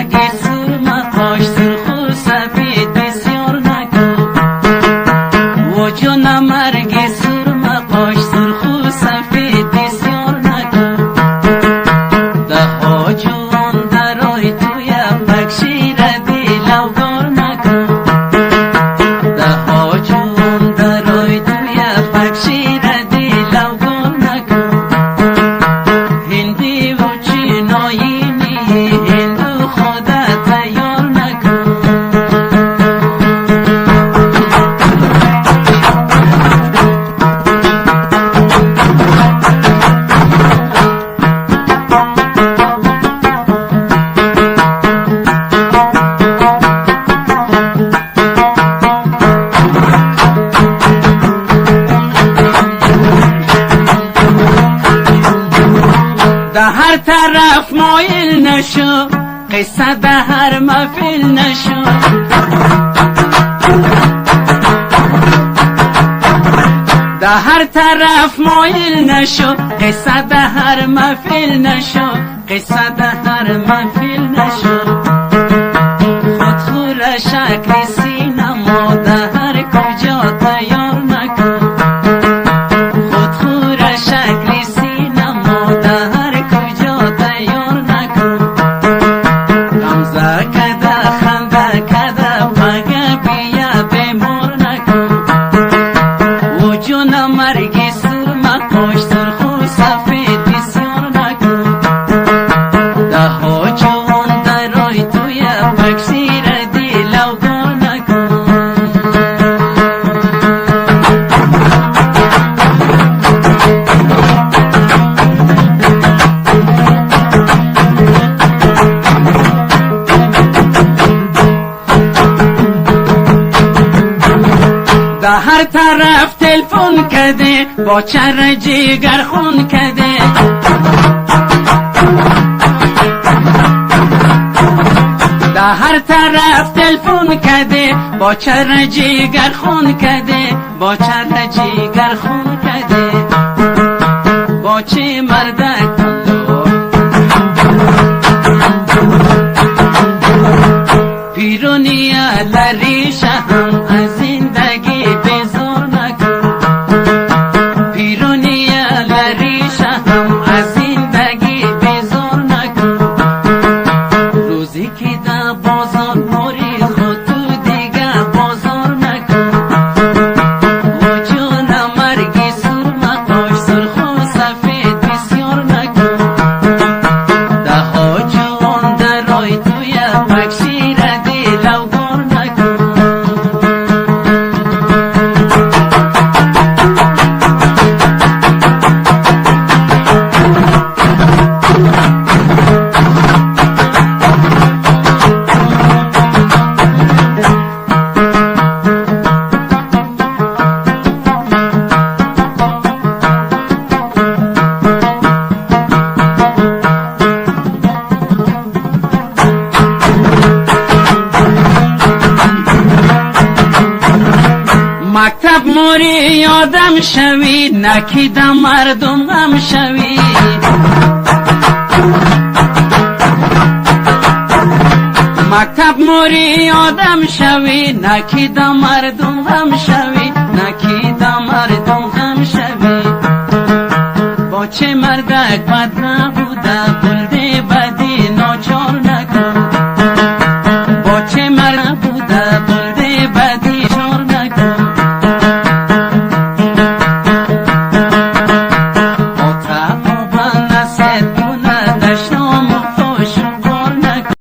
رگی سرمه پاش سرخ و سفید بسیار نکن و جون مرگی سرمه پاش سرخ و سفید بسیار نکن ده ها جوان درای توی پکشیر دل اوگار نکن ده ها جوان درای توی پکشیر دل اوگار نکن هندی و چینایی هندو خودت تیار نکن ده هر طرف مایل نشو قصه ده هر محفل نشو ده هر طرف مایل نشو قصه ده هر محفل نشو قصه ده هر محفل نشو خود خور شکل سینما ده هر کجا تیار نکن خود خور شکل سینما ده هر کجا تیار نکن غمزه کده خنده کده پگه بیا بیمار نکن و جون مرگی سرمه پاش سرخ و سفید بسیار نکن ده ها جوان درای توی پکشیر دل اوگار نکن ده هر طرف تلفن کده با چر جگر خون کده ده هر طرف تلفن کده با چر جگر خون کده با چر جگر خون کده با چه مردک پیرونیا لری شهم از زندگی بیزار نکن پیرونیا لری شهم از زندگی بیزار نکن روزی که در بازار موری خود تو دیگه بازار نکن و جون مرگی سرمه پاش سرخ و سفید بسیار نکن ده ها جوان درای توی پکشیر دل اوگار نکن مکتب موری یادم شوی نکیدم مردم غم شوی مکتب موری یادم شوی نکیدم مردم غم شوی نکیدم مردم غم شوی با چه مردک بد